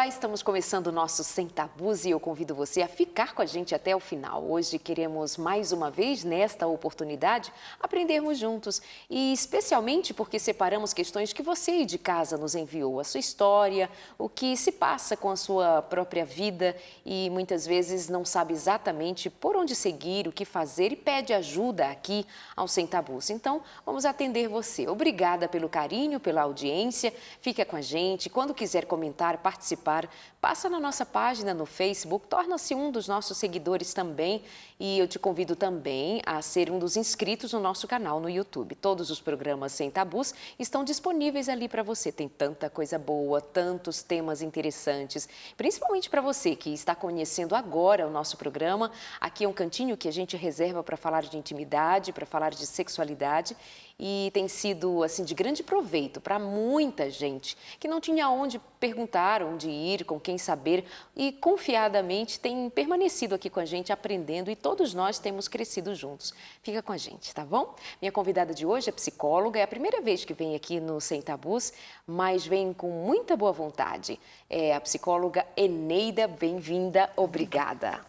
Olá, estamos começando o nosso Sem Tabus e eu convido você a ficar com a gente até o final. Hoje queremos mais uma vez, nesta oportunidade, aprendermos juntos e especialmente porque separamos questões que você aí de casa nos enviou, a sua história, o que se passa com a sua própria vida e muitas vezes não sabe exatamente por onde seguir, o que fazer e pede ajuda aqui ao Sem Tabus. Então, vamos atender você. Obrigada pelo carinho, pela audiência, fica com a gente. Quando quiser comentar, participar, passa na nossa página no Facebook, torna-se um dos nossos seguidores também e eu te convido também a ser um dos inscritos no nosso canal no YouTube. Todos os programas Sem Tabus estão disponíveis ali para você. Tem tanta coisa boa, tantos temas interessantes, principalmente para você que está conhecendo agora o nosso programa. Aqui é um cantinho que a gente reserva para falar de intimidade, para falar de sexualidade e tem sido assim de grande proveito para muita gente que não tinha onde perguntar, onde ir, com quem saber e confiadamente tem permanecido aqui com a gente aprendendo e todos nós temos crescido juntos. Fica com a gente, tá bom? Minha convidada de hoje é psicóloga, é a primeira vez que vem aqui no Sem Tabus, mas vem com muita boa vontade. É a psicóloga Eneida, bem-vinda, obrigada.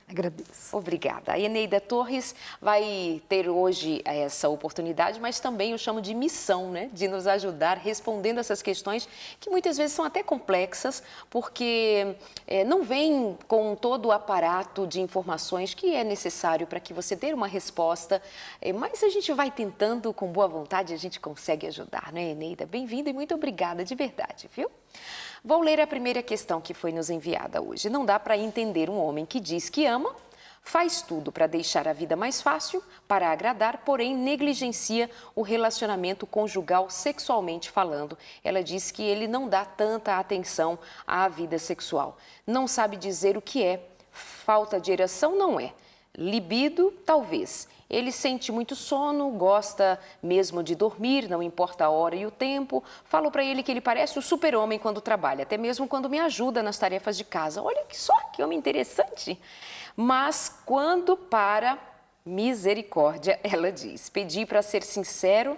Agradeço. Obrigada. A Eneida Torres vai ter hoje essa oportunidade, mas também eu chamo de missão, né? De nos ajudar respondendo essas questões que muitas vezes são até complexas, porque não vem com todo o aparato de informações que é necessário para que você dê uma resposta, mas a gente vai tentando com boa vontade, a gente consegue ajudar, né, Eneida? Bem-vinda e muito obrigada de verdade, viu? Vou ler a primeira questão que foi nos enviada hoje. Não dá para entender um homem que diz que ama, faz tudo para deixar a vida mais fácil, para agradar, porém negligencia o relacionamento conjugal sexualmente falando. Ela diz que ele não dá tanta atenção à vida sexual. Não sabe dizer o que é. Falta de ereção não é. Libido, talvez. Ele sente muito sono, gosta mesmo de dormir, não importa a hora e o tempo. Falo para ele que ele parece um super-homem quando trabalha, até mesmo quando me ajuda nas tarefas de casa. Olha que só, que homem interessante. Mas quando para, misericórdia, ela diz, pedi para ser sincero,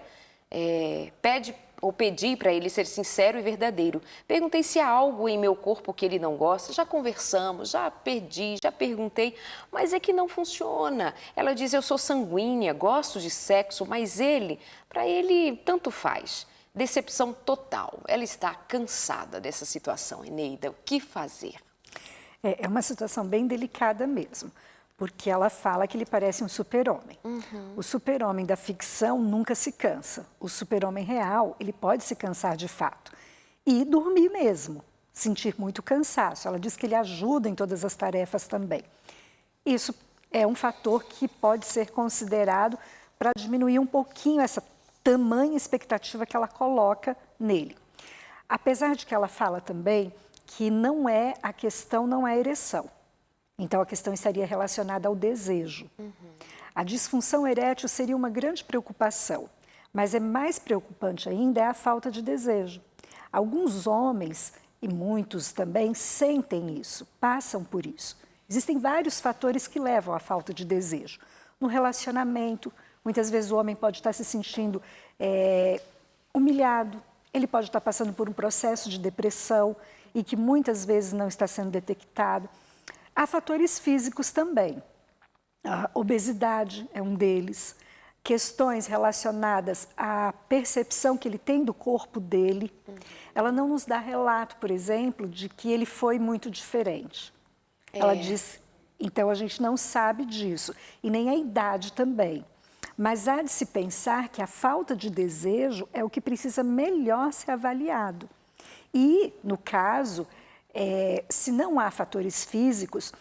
pedi para ele ser sincero e verdadeiro. Perguntei se há algo em meu corpo que ele não gosta. Já conversamos, já pedi, já perguntei, mas é que não funciona. Ela diz, eu sou sanguínea, gosto de sexo, mas para ele, tanto faz. Decepção total. Ela está cansada dessa situação, Eneida. O que fazer? É uma situação bem delicada mesmo, porque ela fala que ele parece um super-homem. O super-homem da ficção nunca se cansa. O super-homem real, ele pode se cansar de fato. E dormir mesmo, sentir muito cansaço. Ela diz que ele ajuda em todas as tarefas também. Isso é um fator que pode ser considerado para diminuir um pouquinho essa tamanha expectativa que ela coloca nele. Apesar de que ela fala também que a questão não é a ereção. Então, a questão estaria relacionada ao desejo. A disfunção erétil seria uma grande preocupação, mas é mais preocupante ainda a falta de desejo. Alguns homens, e muitos também, sentem isso, passam por isso. Existem vários fatores que levam à falta de desejo. No relacionamento, muitas vezes o homem pode estar se sentindo humilhado, ele pode estar passando por um processo de depressão e que muitas vezes não está sendo detectado. Há fatores físicos também. A obesidade é um deles. Questões relacionadas à percepção que ele tem do corpo dele. Ela não nos dá relato, por exemplo, de que ele foi muito diferente. Ela diz, então a gente não sabe disso. E nem a idade também. Mas há de se pensar que a falta de desejo é o que precisa melhor ser avaliado. E, no caso, se não há fatores físicos,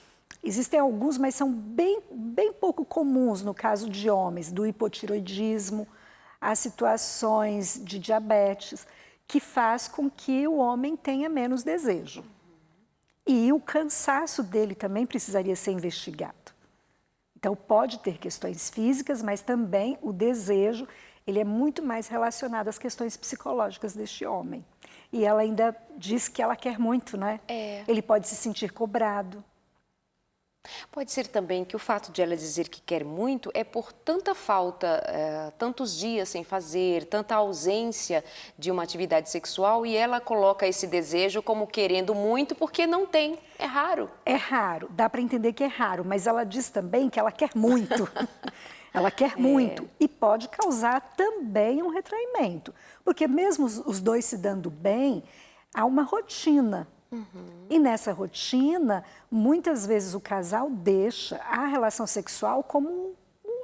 existem alguns, mas são bem pouco comuns no caso de homens, do hipotiroidismo, as situações de diabetes, que faz com que o homem tenha menos desejo. E o cansaço dele também precisaria ser investigado. Então, pode ter questões físicas, mas também o desejo, ele é muito mais relacionado às questões psicológicas deste homem. E ela ainda diz que ela quer muito, né? Ele pode se sentir cobrado. Pode ser também que o fato de ela dizer que quer muito é por tanta falta, tantos dias sem fazer, tanta ausência de uma atividade sexual e ela coloca esse desejo como querendo muito porque não tem. É raro. É raro, dá para entender que é raro, mas ela diz também que ela quer muito. Ela quer muito e pode causar também um retraimento, porque mesmo os dois se dando bem, há uma rotina. E nessa rotina, muitas vezes o casal deixa a relação sexual como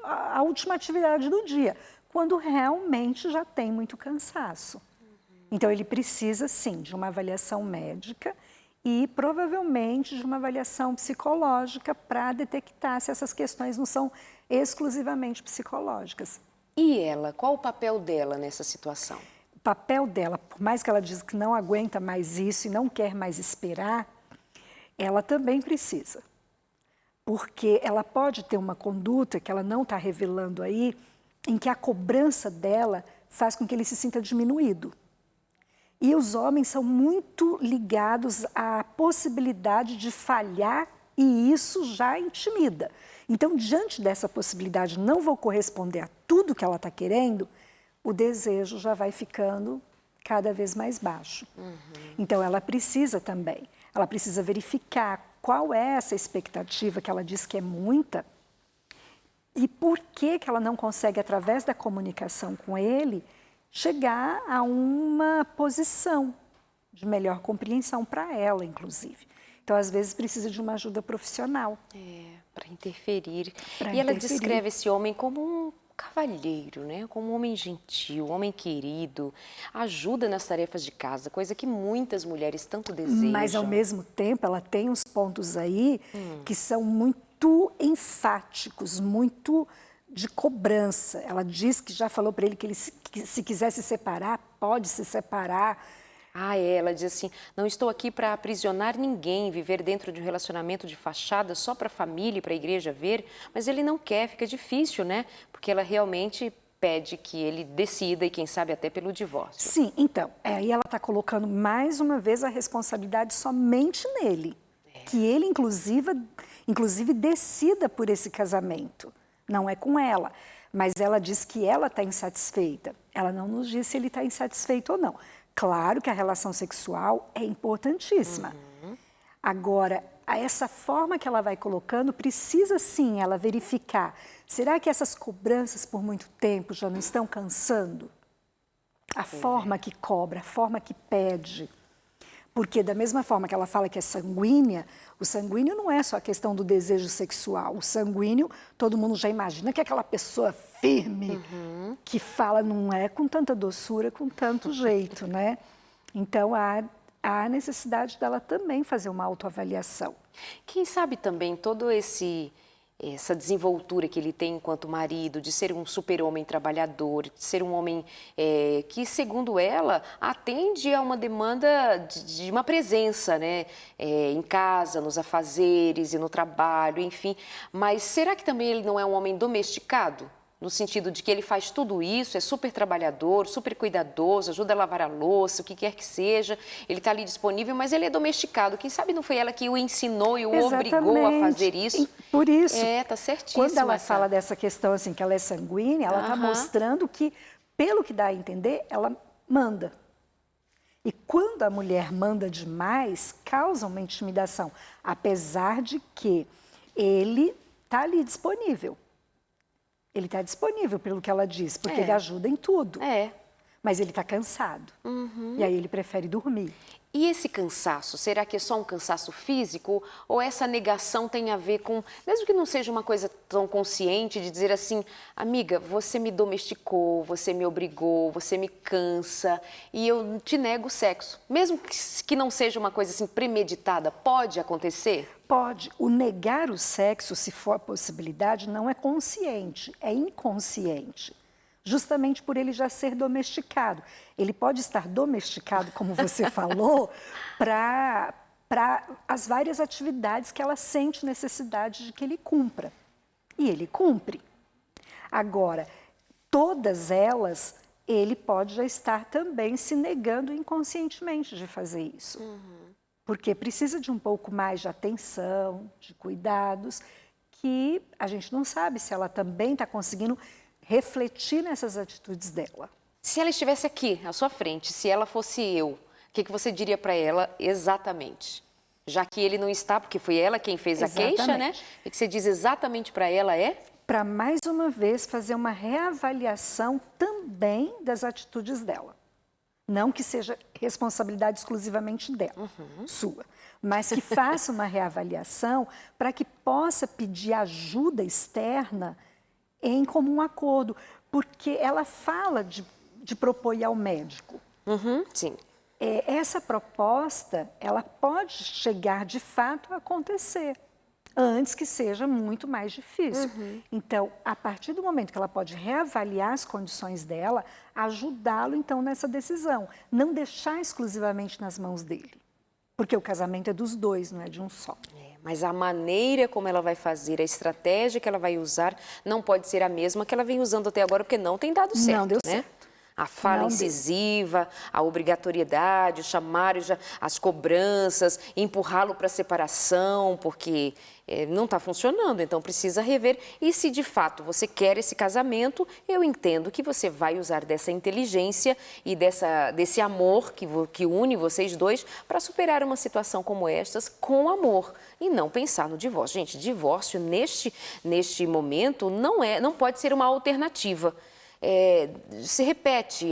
a última atividade do dia, quando realmente já tem muito cansaço. Então ele precisa sim de uma avaliação médica e provavelmente de uma avaliação psicológica para detectar se essas questões não são exclusivamente psicológicas. E ela, qual o papel dela nessa situação? O papel dela, por mais que ela diga que não aguenta mais isso e não quer mais esperar, ela também precisa. Porque ela pode ter uma conduta que ela não está revelando aí, em que a cobrança dela faz com que ele se sinta diminuído. E os homens são muito ligados à possibilidade de falhar e isso já intimida. Então, diante dessa possibilidade, não vou corresponder a tudo que ela está querendo, o desejo já vai ficando cada vez mais baixo. Então, ela precisa também, ela precisa verificar qual é essa expectativa que ela diz que é muita e por que ela não consegue, através da comunicação com ele, chegar a uma posição de melhor compreensão para ela, inclusive. Então, às vezes, precisa de uma ajuda profissional. Para interferir. Pra E ela interferir. descreve esse homem como um cavalheiro, né? Como um homem gentil, um homem querido, ajuda nas tarefas de casa, coisa que muitas mulheres tanto desejam. Mas, ao mesmo tempo, ela tem uns pontos aí que são muito enfáticos, muito de cobrança. Ela diz que já falou para ele que ele, se quiser se separar, pode se separar. Ela diz assim, não estou aqui para aprisionar ninguém, viver dentro de um relacionamento de fachada só para a família e para a igreja ver, mas ele não quer, fica difícil, né? Porque ela realmente pede que ele decida e quem sabe até pelo divórcio. Sim, então, aí ela está colocando mais uma vez a responsabilidade somente nele. Que ele, inclusive, decida por esse casamento. Não é com ela, mas ela diz que ela está insatisfeita. Ela não nos diz se ele está insatisfeito ou não. Claro que a relação sexual é importantíssima. Agora, essa forma que ela vai colocando, precisa sim ela verificar. Será que essas cobranças por muito tempo já não estão cansando? A forma que cobra, a forma que pede. Porque da mesma forma que ela fala que é sanguínea, o sanguíneo não é só a questão do desejo sexual. O sanguíneo, todo mundo já imagina que é aquela pessoa firme, que fala, não é com tanta doçura, com tanto jeito, né? Então, há necessidade dela também fazer uma autoavaliação. Quem sabe também todo essa desenvoltura que ele tem enquanto marido, de ser um super-homem trabalhador, de ser um homem que, segundo ela, atende a uma demanda de uma presença, né? Em casa, nos afazeres e no trabalho, enfim. Mas será que também ele não é um homem domesticado? No sentido de que ele faz tudo isso, é super trabalhador, super cuidadoso, ajuda a lavar a louça, o que quer que seja, ele está ali disponível, mas ele é domesticado. Quem sabe não foi ela que o ensinou e o obrigou a fazer isso? E por isso, tá certíssima. Quando ela fala dessa questão assim, que ela é sanguínea, ela está mostrando que, pelo que dá a entender, ela manda. E quando a mulher manda demais, causa uma intimidação, apesar de que ele está ali disponível. Ele está disponível, pelo que ela diz, porque ele ajuda em tudo. Mas ele está cansado. E aí ele prefere dormir. E esse cansaço, será que é só um cansaço físico? Ou essa negação tem a ver com, mesmo que não seja uma coisa tão consciente, de dizer assim, amiga, você me domesticou, você me obrigou, você me cansa e eu te nego o sexo. Mesmo que não seja uma coisa assim premeditada, pode acontecer? Pode. O negar o sexo, se for a possibilidade, não é consciente, é inconsciente. Justamente por ele já ser domesticado. Ele pode estar domesticado, como você falou, para as várias atividades que ela sente necessidade de que ele cumpra. E ele cumpre. Agora, todas elas, ele pode já estar também se negando inconscientemente de fazer isso. porque precisa de um pouco mais de atenção, de cuidados, que a gente não sabe se ela também está conseguindo refletir nessas atitudes dela. Se ela estivesse aqui, à sua frente, se ela fosse eu, o que você diria para ela exatamente? Já que ele não está, porque foi ela quem fez a queixa, né? O que você diz exatamente para ela é? Para, mais uma vez, fazer uma reavaliação também das atitudes dela. Não que seja responsabilidade exclusivamente dela, sua, mas que faça uma reavaliação para que possa pedir ajuda externa em comum acordo, porque ela fala de propor ir ao médico. Sim. Essa proposta, ela pode chegar de fato a acontecer, antes que seja muito mais difícil. Então, a partir do momento que ela pode reavaliar as condições dela, ajudá-lo, então, nessa decisão. Não deixar exclusivamente nas mãos dele. Porque o casamento é dos dois, não é de um só. Mas a maneira como ela vai fazer, a estratégia que ela vai usar, não pode ser a mesma que ela vem usando até agora, porque não tem dado certo, Não deu né? certo. A fala incisiva, a obrigatoriedade, o chamar as cobranças, empurrá-lo para a separação, porque não está funcionando, então precisa rever. E se de fato você quer esse casamento, eu entendo que você vai usar dessa inteligência e desse amor que une vocês dois para superar uma situação como estas com amor e não pensar no divórcio. Gente, divórcio neste momento não pode ser uma alternativa. Se repete,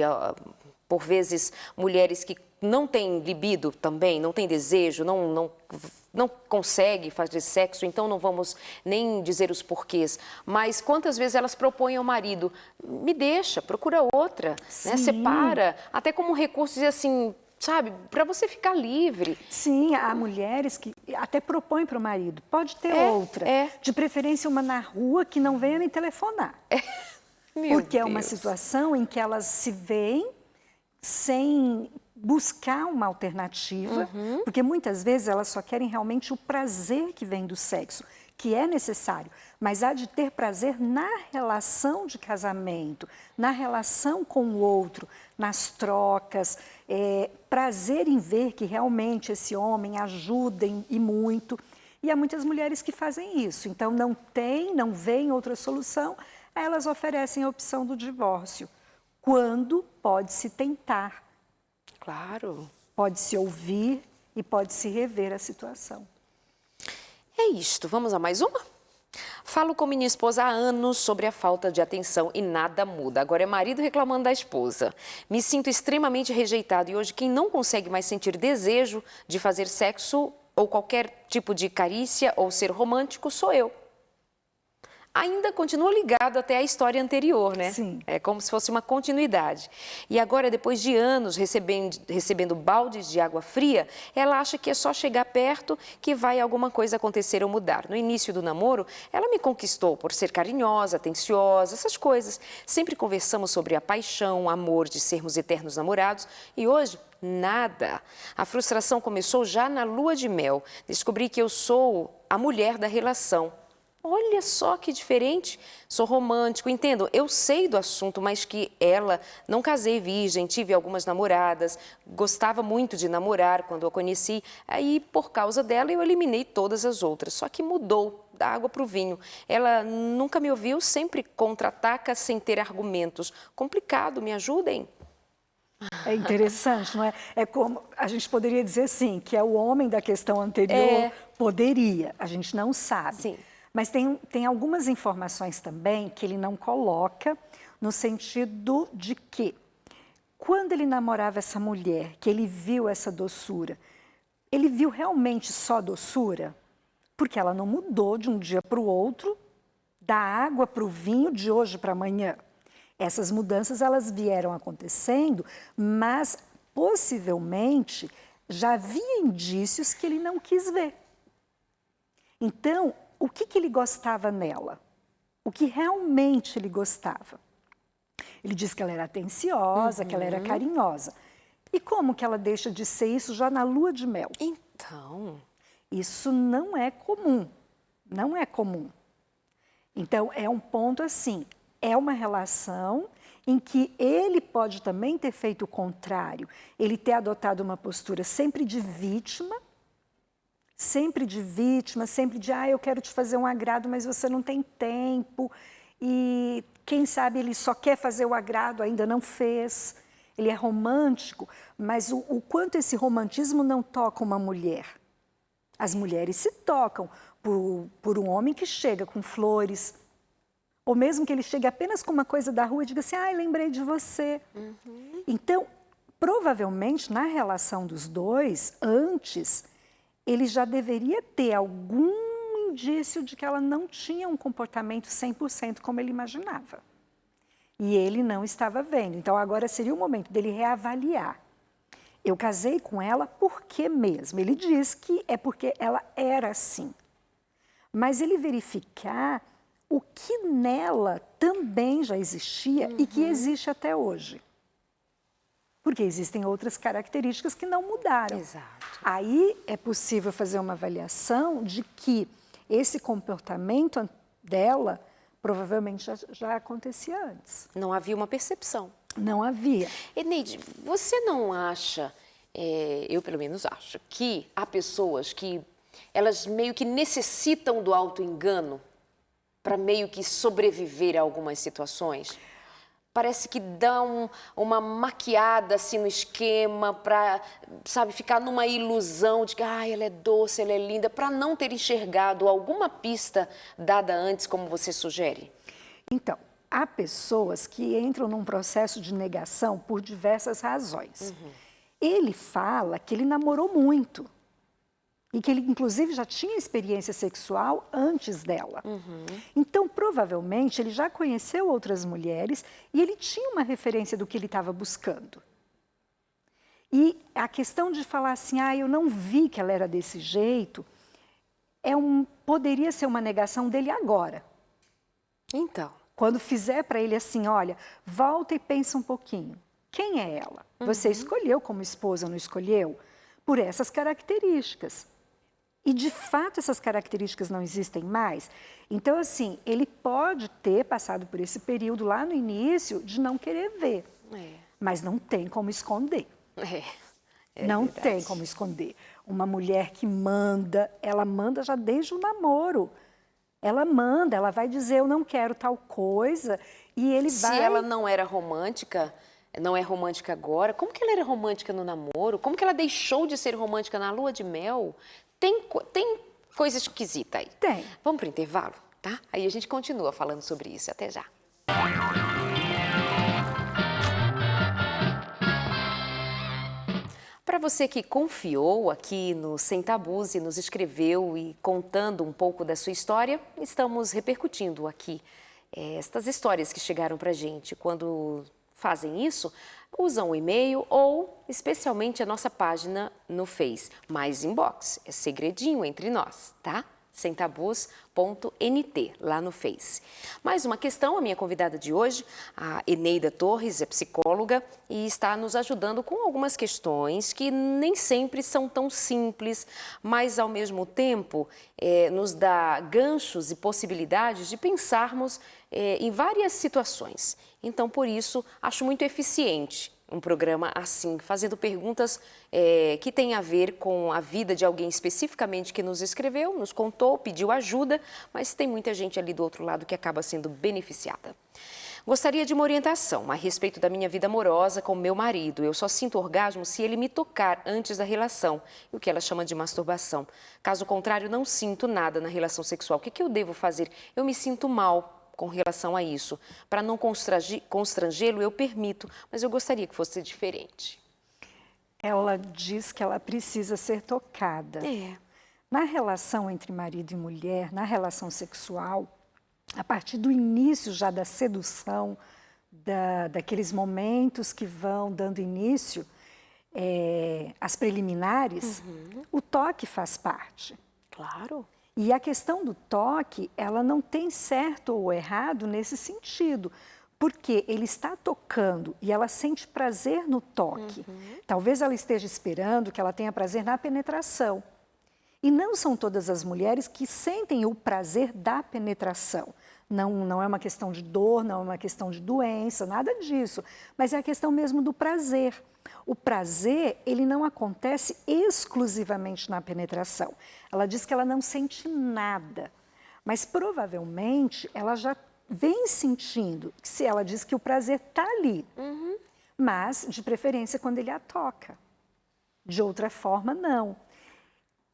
por vezes, mulheres que não têm libido também, não têm desejo, não conseguem fazer sexo, então não vamos nem dizer os porquês. Mas quantas vezes elas propõem ao marido, me deixa, procura outra, né? Separa, até como recurso dizer assim, sabe, para você ficar livre. Sim, há mulheres que até propõem para o marido, pode ter outra, de preferência uma na rua que não venha nem telefonar. Porque é uma situação em que elas se veem sem buscar uma alternativa, porque muitas vezes elas só querem realmente o prazer que vem do sexo, que é necessário, mas há de ter prazer na relação de casamento, na relação com o outro, nas trocas, prazer em ver que realmente esse homem ajuda e muito. E há muitas mulheres que fazem isso, então não veem outra solução, elas oferecem a opção do divórcio, quando pode-se tentar. Claro. Pode-se ouvir e pode-se rever a situação. É isto. Vamos a mais uma? Falo com minha esposa há anos sobre a falta de atenção e nada muda. Agora é marido reclamando da esposa. Me sinto extremamente rejeitado e hoje quem não consegue mais sentir desejo de fazer sexo ou qualquer tipo de carícia ou ser romântico sou eu. Ainda continua ligado até à história anterior, né? Sim. É como se fosse uma continuidade. E agora, depois de anos recebendo baldes de água fria, ela acha que é só chegar perto que vai alguma coisa acontecer ou mudar. No início do namoro, ela me conquistou por ser carinhosa, atenciosa, essas coisas. Sempre conversamos sobre a paixão, o amor de sermos eternos namorados e hoje, nada. A frustração começou já na lua de mel. Descobri que eu sou a mulher da relação. Olha só que diferente, sou romântico, entendo, eu sei do assunto, mas que ela, não casei virgem, tive algumas namoradas, gostava muito de namorar quando a conheci, aí por causa dela eu eliminei todas as outras, só que mudou da água para o vinho. Ela nunca me ouviu, sempre contra-ataca sem ter argumentos. Complicado, me ajudem. É interessante, não é? É como, a gente poderia dizer assim, que é o homem da questão anterior, poderia, a gente não sabe. Sim. Mas tem algumas informações também que ele não coloca, no sentido de que, quando ele namorava essa mulher, que ele viu essa doçura, ele viu realmente só doçura? Porque ela não mudou de um dia para o outro, da água para o vinho, de hoje para amanhã. Essas mudanças, elas vieram acontecendo, mas possivelmente já havia indícios que ele não quis ver. Então, o que ele gostava nela? O que realmente ele gostava? Ele diz que ela era atenciosa, que ela era carinhosa. E como que ela deixa de ser isso já na lua de mel? Então, isso não é comum, não é comum. Então, é um ponto assim, é uma relação em que ele pode também ter feito o contrário, ele ter adotado uma postura sempre de vítima, sempre de vítima, sempre de, eu quero te fazer um agrado, mas você não tem tempo. E quem sabe ele só quer fazer o agrado, ainda não fez. Ele é romântico, mas o quanto esse romantismo não toca uma mulher. As mulheres se tocam por um homem que chega com flores, ou mesmo que ele chegue apenas com uma coisa da rua e diga assim, lembrei de você. Então, provavelmente, na relação dos dois, antes, ele já deveria ter algum indício de que ela não tinha um comportamento 100% como ele imaginava. E ele não estava vendo. Então, agora seria o momento dele reavaliar. Eu casei com ela por quê mesmo? Ele diz que é porque ela era assim. Mas ele verificar o que nela também já existia e que existe até hoje. Porque existem outras características que não mudaram. Exato. Aí é possível fazer uma avaliação de que esse comportamento dela provavelmente já acontecia antes. Não havia uma percepção. Não havia. Eneide, você não acha, eu pelo menos acho, que há pessoas que elas meio que necessitam do auto-engano para meio que sobreviver a algumas situações? Parece que dão uma maquiada assim no esquema para, sabe, ficar numa ilusão de que ela é doce, ela é linda, para não ter enxergado alguma pista dada antes, como você sugere? Então, há pessoas que entram num processo de negação por diversas razões. Ele fala que ele namorou muito. E que ele, inclusive, já tinha experiência sexual antes dela. Então, provavelmente, ele já conheceu outras mulheres e ele tinha uma referência do que ele estava buscando. E a questão de falar assim, eu não vi que ela era desse jeito, poderia ser uma negação dele agora. Então. Quando fizer para ele assim, olha, volta e pensa um pouquinho. Quem é ela? Você escolheu como esposa, não escolheu? Por essas características. E, de fato, essas características não existem mais. Então, assim, ele pode ter passado por esse período lá no início de não querer ver. Mas não tem como esconder. Não verdade. tem como esconder. Uma mulher que manda, ela manda já desde o namoro. Ela manda, ela vai dizer, eu não quero tal coisa, e ele vai... Se ela não era romântica, não é romântica agora, como que ela era romântica no namoro? Como que ela deixou de ser romântica na lua de mel? Tem coisa esquisita aí. Tem. Vamos para o intervalo, tá? Aí a gente continua falando sobre isso. Até já. Para você que confiou aqui no Sem Tabus e nos escreveu e contando um pouco da sua história, estamos repercutindo aqui estas histórias que chegaram para a gente. Quando fazem isso, usam o e-mail ou, especialmente, a nossa página no Face. Mais inbox, é segredinho entre nós, tá? semtabus.nt, lá no Face. Mais uma questão, a minha convidada de hoje, a Eneida Torres, é psicóloga e está nos ajudando com algumas questões que nem sempre são tão simples, mas ao mesmo tempo nos dá ganchos e possibilidades de pensarmos em várias situações. Então, por isso, acho muito eficiente um programa assim, fazendo perguntas que têm a ver com a vida de alguém especificamente que nos escreveu, nos contou, pediu ajuda, mas tem muita gente ali do outro lado que acaba sendo beneficiada. Gostaria de uma orientação a respeito da minha vida amorosa com meu marido. Eu só sinto orgasmo se ele me tocar antes da relação, o que ela chama de masturbação. Caso contrário, não sinto nada na relação sexual. O que eu devo fazer? Eu me sinto mal com relação a isso. Para não constrangê-lo, eu permito, mas eu gostaria que fosse diferente. Ela diz que ela precisa ser tocada. Na relação entre marido e mulher, na relação sexual, a partir do início já da sedução, daqueles momentos que vão dando início às preliminares, o toque faz parte. Claro. E a questão do toque, ela não tem certo ou errado nesse sentido, porque ele está tocando e ela sente prazer no toque. Talvez ela esteja esperando que ela tenha prazer na penetração. E não são todas as mulheres que sentem o prazer da penetração. Não é uma questão de dor, não é uma questão de doença, nada disso. Mas é a questão mesmo do prazer. O prazer, ele não acontece exclusivamente na penetração. Ela diz que ela não sente nada, mas provavelmente ela já vem sentindo. Se ela diz que o prazer está ali, mas de preferência quando ele a toca. De outra forma, não.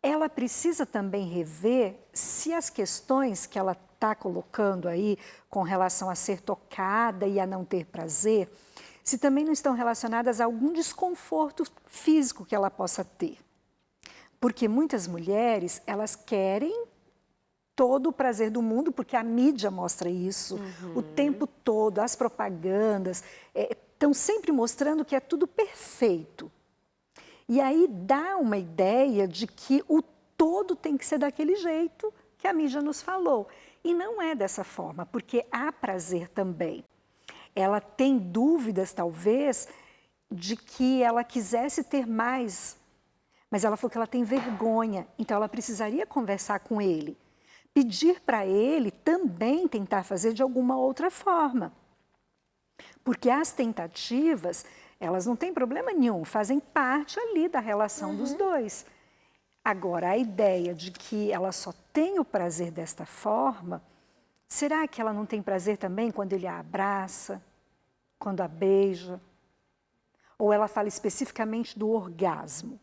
Ela precisa também rever se as questões que ela está colocando aí com relação a ser tocada e a não ter prazer, se também não estão relacionadas a algum desconforto físico que ela possa ter. Porque muitas mulheres, elas querem todo o prazer do mundo, porque a mídia mostra isso o tempo todo, as propagandas estão sempre mostrando que é tudo perfeito. E aí dá uma ideia de que o todo tem que ser daquele jeito que a mídia nos falou. E não é dessa forma, porque há prazer também. Ela tem dúvidas, talvez, de que ela quisesse ter mais, mas ela falou que ela tem vergonha, então ela precisaria conversar com ele. Pedir para ele também tentar fazer de alguma outra forma. Porque as tentativas, elas não têm problema nenhum, fazem parte ali da relação dos dois. Agora, a ideia de que ela só tem o prazer desta forma, será que ela não tem prazer também quando ele a abraça, quando a beija? Ou ela fala especificamente do orgasmo?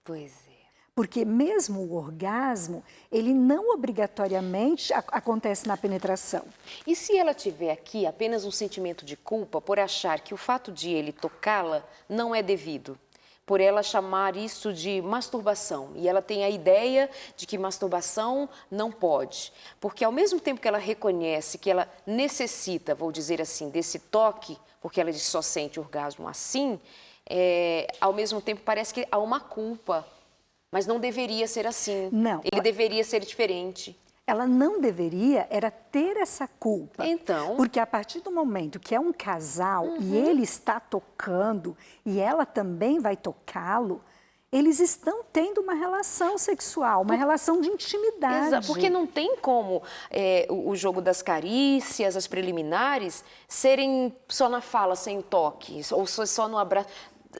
Pois é. Porque mesmo o orgasmo, ele não obrigatoriamente acontece na penetração. E se ela tiver aqui apenas um sentimento de culpa por achar que o fato de ele tocá-la não é devido? Por ela chamar isso de masturbação. E ela tem a ideia de que masturbação não pode. Porque ao mesmo tempo que ela reconhece que ela necessita, vou dizer assim, desse toque, porque ela só sente orgasmo assim, ao mesmo tempo parece que há uma culpa. Mas não deveria ser assim. Não. Ele deveria ser diferente. Ela não deveria era ter essa culpa. Então. Porque a partir do momento que é um casal e ele está tocando e ela também vai tocá-lo, eles estão tendo uma relação sexual, uma relação de intimidade. Exato, porque não tem como o jogo das carícias, as preliminares, serem só na fala, sem toque, ou só no abraço.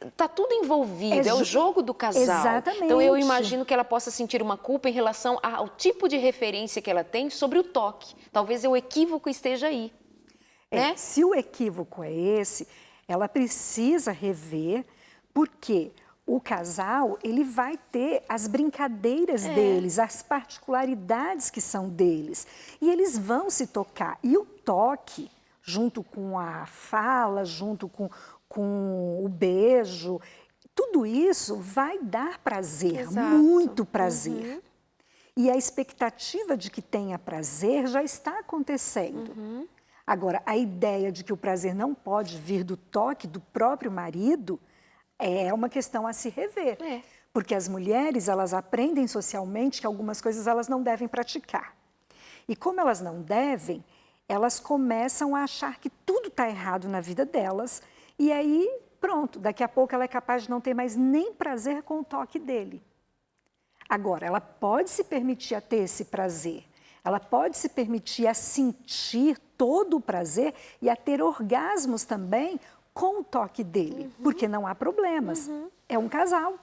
Está tudo envolvido, é o jogo do casal. Exatamente. Então eu imagino que ela possa sentir uma culpa em relação ao tipo de referência que ela tem sobre o toque. Talvez o equívoco esteja aí. Né? Se o equívoco é esse, ela precisa rever, porque o casal ele vai ter as brincadeiras deles, as particularidades que são deles. E eles vão se tocar. E o toque, junto com a fala, junto com o beijo, tudo isso vai dar prazer, Exato. muito prazer. E a expectativa de que tenha prazer já está acontecendo. Agora, a ideia de que o prazer não pode vir do toque do próprio marido é uma questão a se rever. Porque as mulheres, elas aprendem socialmente que algumas coisas elas não devem praticar. E como elas não devem, elas começam a achar que tudo está errado na vida delas. E aí, pronto, daqui a pouco ela é capaz de não ter mais nem prazer com o toque dele. Agora, ela pode se permitir a ter esse prazer, ela pode se permitir a sentir todo o prazer e a ter orgasmos também com o toque dele, porque não há problemas, é um casal.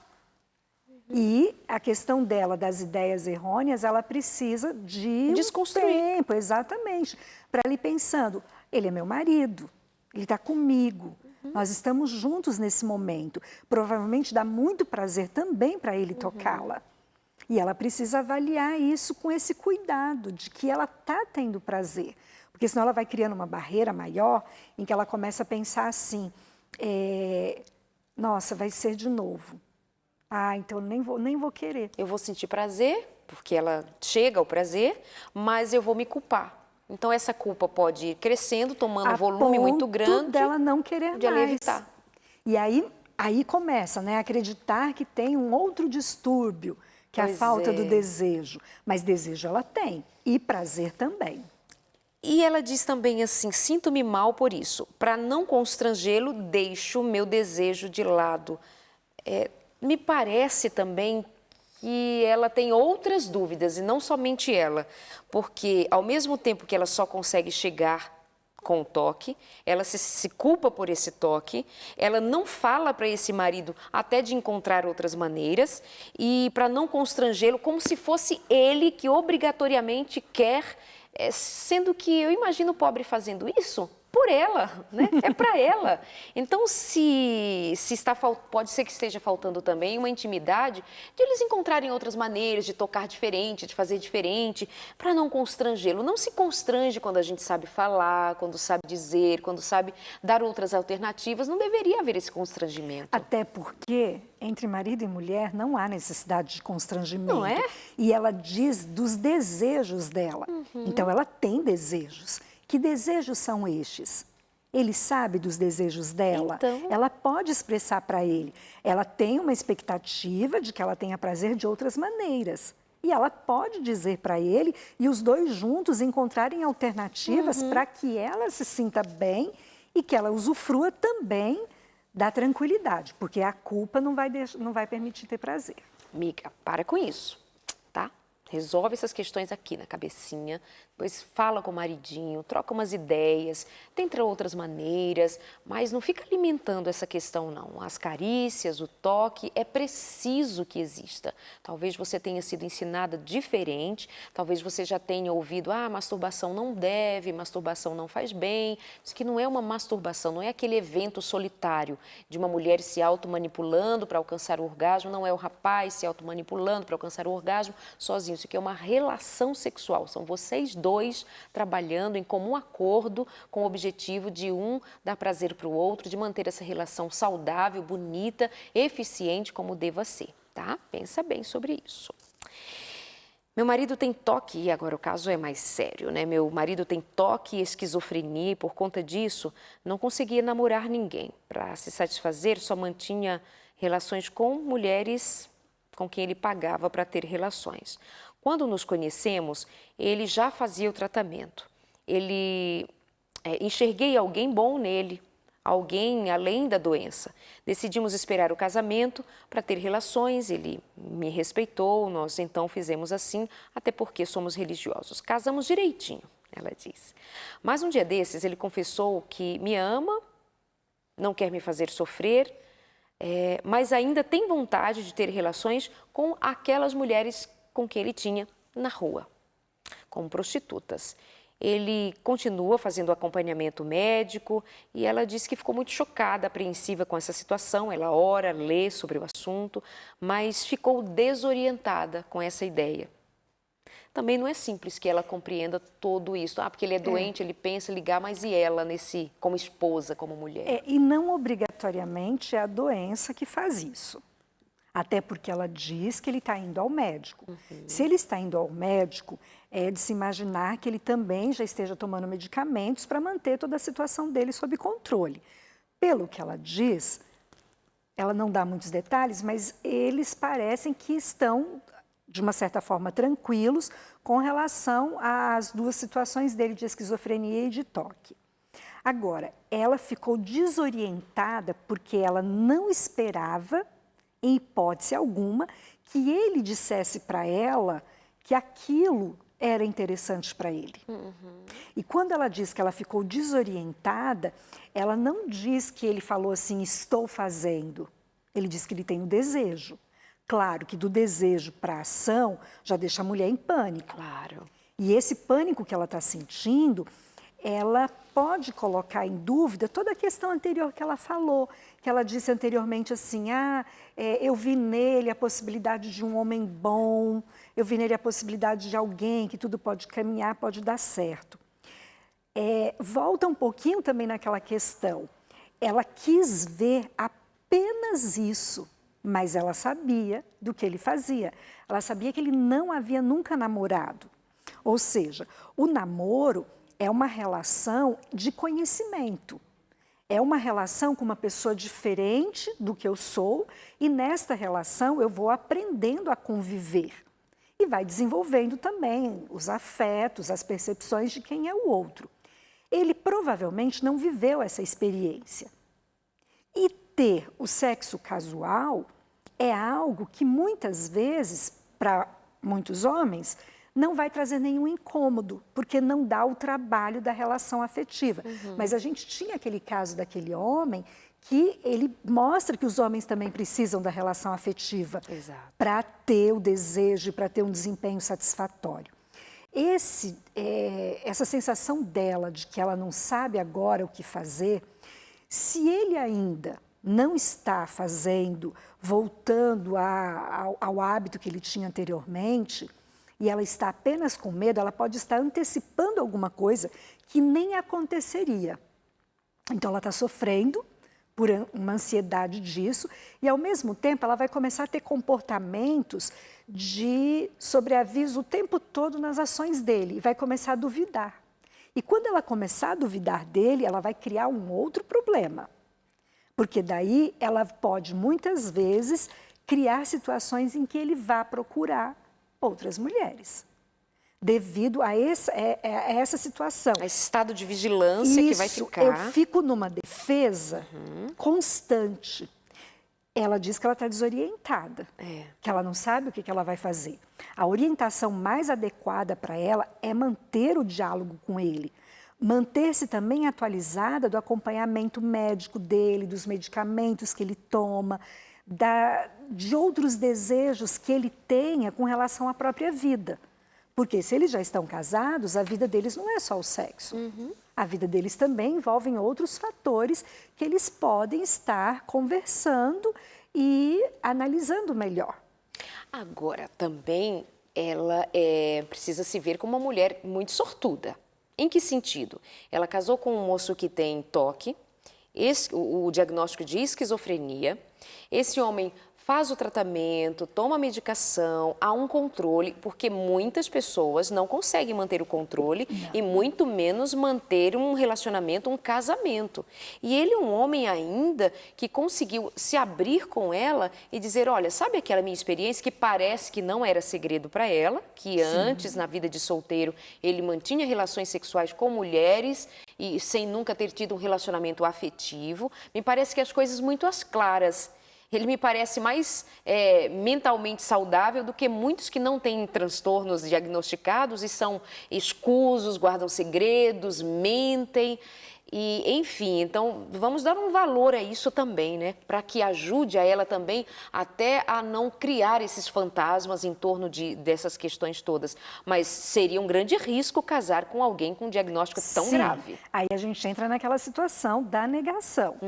E a questão dela, das ideias errôneas, ela precisa de desconstruir. Tempo, exatamente, para ela ir pensando, ele é meu marido, ele está comigo. Nós estamos juntos nesse momento. Provavelmente dá muito prazer também para ele tocá-la. E ela precisa avaliar isso com esse cuidado de que ela está tendo prazer. Porque senão ela vai criando uma barreira maior em que ela começa a pensar assim, nossa, vai ser de novo. Ah, então nem vou querer. Eu vou sentir prazer, porque ela chega ao prazer, mas eu vou me culpar. Então, essa culpa pode ir crescendo, tomando um volume muito grande. Dela não querer de mais. evitar. E aí começa, né, a acreditar que tem um outro distúrbio, que é a falta do desejo. Mas desejo ela tem, e prazer também. E ela diz também assim, sinto-me mal por isso. Para não constrangê-lo, deixo o meu desejo de lado. Me parece também que ela tem outras dúvidas, e não somente ela, porque ao mesmo tempo que ela só consegue chegar com o toque, ela se culpa por esse toque, ela não fala para esse marido até de encontrar outras maneiras e para não constrangê-lo, como se fosse ele que obrigatoriamente quer, sendo que eu imagino o pobre fazendo isso por ela, né? É para ela. Então, pode ser que esteja faltando também uma intimidade de eles encontrarem outras maneiras de tocar diferente, de fazer diferente, para não constrangê-lo. Não se constrange quando a gente sabe falar, quando sabe dizer, quando sabe dar outras alternativas. Não deveria haver esse constrangimento. Até porque entre marido e mulher não há necessidade de constrangimento. Não é? E ela diz dos desejos dela. Então, ela tem desejos. Que desejos são estes? Ele sabe dos desejos dela? Então... Ela pode expressar para ele. Ela tem uma expectativa de que ela tenha prazer de outras maneiras. E ela pode dizer para ele e os dois juntos encontrarem alternativas para que ela se sinta bem e que ela usufrua também da tranquilidade, porque a culpa não vai permitir ter prazer. Miga, para com isso, tá? Resolve essas questões aqui na cabecinha, depois fala com o maridinho, troca umas ideias, tenta outras maneiras, mas não fica alimentando essa questão não. As carícias, o toque, é preciso que exista. Talvez você tenha sido ensinada diferente, talvez você já tenha ouvido, masturbação não deve, masturbação não faz bem. Isso que não é uma masturbação, não é aquele evento solitário de uma mulher se automanipulando para alcançar o orgasmo, não é o rapaz se automanipulando para alcançar o orgasmo sozinho. Isso aqui é uma relação sexual, são vocês dois trabalhando em comum acordo com o objetivo de um dar prazer para o outro, de manter essa relação saudável, bonita, eficiente como deva ser, tá? Pensa bem sobre isso. Meu marido tem toque, e agora o caso é mais sério, né? Meu marido tem toque e esquizofrenia e por conta disso não conseguia namorar ninguém. Para se satisfazer, só mantinha relações com mulheres com quem ele pagava para ter relações. Quando nos conhecemos, ele já fazia o tratamento. Enxerguei alguém bom nele, alguém além da doença. Decidimos esperar o casamento para ter relações, ele me respeitou, nós então fizemos assim, até porque somos religiosos. Casamos direitinho, ela disse. Mas um dia desses ele confessou que me ama, não quer me fazer sofrer, mas ainda tem vontade de ter relações com aquelas mulheres com quem ele tinha na rua, como prostitutas. Ele continua fazendo acompanhamento médico e ela disse que ficou muito chocada, apreensiva com essa situação. Ela ora, lê sobre o assunto, mas ficou desorientada com essa ideia. Também não é simples que ela compreenda tudo isso. Porque ele é doente, ele pensa em ligar, mas e ela como esposa, como mulher? E não obrigatoriamente é a doença que faz isso. Até porque ela diz que ele está indo ao médico. Se ele está indo ao médico, é de se imaginar que ele também já esteja tomando medicamentos para manter toda a situação dele sob controle. Pelo que ela diz, ela não dá muitos detalhes, mas eles parecem que estão, de uma certa forma, tranquilos com relação às duas situações dele de esquizofrenia e de toque. Agora, ela ficou desorientada porque ela não esperava, em hipótese alguma, que ele dissesse para ela que aquilo era interessante para ele. E quando ela diz que ela ficou desorientada, ela não diz que ele falou assim, estou fazendo. Ele diz que ele tem o desejo. Claro que do desejo para a ação já deixa a mulher em pânico. Claro. E esse pânico que ela está sentindo, ela pode colocar em dúvida toda a questão anterior que ela falou, que ela disse anteriormente assim, eu vi nele a possibilidade de um homem bom, eu vi nele a possibilidade de alguém que tudo pode caminhar, pode dar certo. Volta um pouquinho também naquela questão, ela quis ver apenas isso, mas ela sabia do que ele fazia, ela sabia que ele não havia nunca namorado, ou seja, o namoro é uma relação de conhecimento. É uma relação com uma pessoa diferente do que eu sou e nesta relação eu vou aprendendo a conviver. E vai desenvolvendo também os afetos, as percepções de quem é o outro. Ele provavelmente não viveu essa experiência. E ter o sexo casual é algo que muitas vezes, para muitos homens, não vai trazer nenhum incômodo, porque não dá o trabalho da relação afetiva. Mas a gente tinha aquele caso daquele homem que ele mostra que os homens também precisam da relação afetiva para ter o desejo, para ter um desempenho satisfatório. Essa sensação dela de que ela não sabe agora o que fazer, se ele ainda não está fazendo, voltando ao hábito que ele tinha anteriormente, e ela está apenas com medo, ela pode estar antecipando alguma coisa que nem aconteceria. Então, ela está sofrendo por uma ansiedade disso e, ao mesmo tempo, ela vai começar a ter comportamentos de sobreaviso o tempo todo nas ações dele e vai começar a duvidar. E quando ela começar a duvidar dele, ela vai criar um outro problema. Porque daí ela pode, muitas vezes, criar situações em que ele vá procurar outras mulheres, devido a essa situação. A esse estado de vigilância que vai ficar. Eu fico numa defesa constante. Ela diz que ela está desorientada, que ela não sabe o que ela vai fazer. A orientação mais adequada para ela é manter o diálogo com ele, manter-se também atualizada do acompanhamento médico dele, dos medicamentos que ele toma, de outros desejos que ele tenha com relação à própria vida. Porque se eles já estão casados, a vida deles não é só o sexo. A vida deles também envolve outros fatores que eles podem estar conversando e analisando melhor. Agora, também, ela precisa se ver como uma mulher muito sortuda. Em que sentido? Ela casou com um moço que tem TOC, o diagnóstico de esquizofrenia. Esse homem faz o tratamento, toma a medicação, há um controle, porque muitas pessoas não conseguem manter o controle e muito menos manter um relacionamento, um casamento. E ele é um homem ainda que conseguiu se abrir com ela e dizer, olha, sabe aquela minha experiência que parece que não era segredo para ela, que antes, na vida de solteiro, ele mantinha relações sexuais com mulheres e sem nunca ter tido um relacionamento afetivo. Me parece que as coisas muito às claras. Ele me parece mais mentalmente saudável do que muitos que não têm transtornos diagnosticados e são escusos, guardam segredos, mentem. E, enfim, então vamos dar um valor a isso também, né? Para que ajude a ela também até a não criar esses fantasmas em torno dessas questões todas. Mas seria um grande risco casar com alguém com um diagnóstico tão grave. Aí a gente entra naquela situação da negação.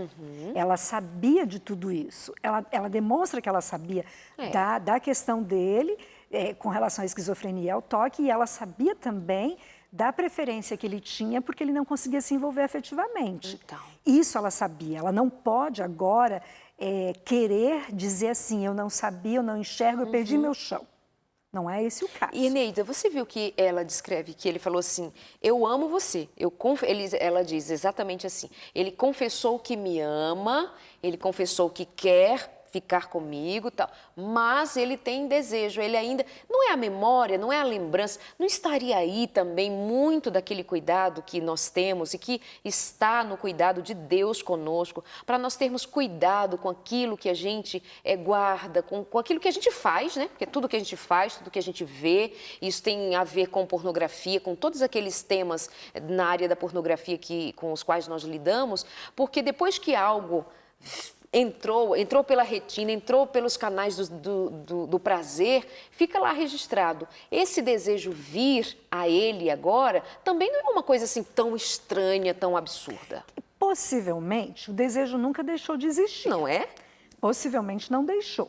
Ela sabia de tudo isso. Ela demonstra que ela sabia da questão dele com relação à esquizofrenia e ao TOC, e ela sabia também da preferência que ele tinha, porque ele não conseguia se envolver afetivamente. Então. Isso ela sabia. Ela não pode agora querer dizer assim, eu não sabia, eu não enxergo, eu perdi meu chão. Não é esse o caso. E, Eneida, você viu que ela descreve, que ele falou assim, eu amo você. Ela diz exatamente assim, ele confessou que me ama, ele confessou que quer ficar comigo, tal, mas ele tem desejo, ele ainda, não é a memória, não é a lembrança, não estaria aí também muito daquele cuidado que nós temos e que está no cuidado de Deus conosco, para nós termos cuidado com aquilo que a gente guarda, com aquilo que a gente faz, né? Porque tudo que a gente faz, tudo que a gente vê, isso tem a ver com pornografia, com todos aqueles temas na área da pornografia com os quais nós lidamos, porque depois que algo entrou pela retina, entrou pelos canais do prazer, fica lá registrado. Esse desejo vir a ele agora também não é uma coisa assim tão estranha, tão absurda. Possivelmente, o desejo nunca deixou de existir. Não é? Possivelmente não deixou.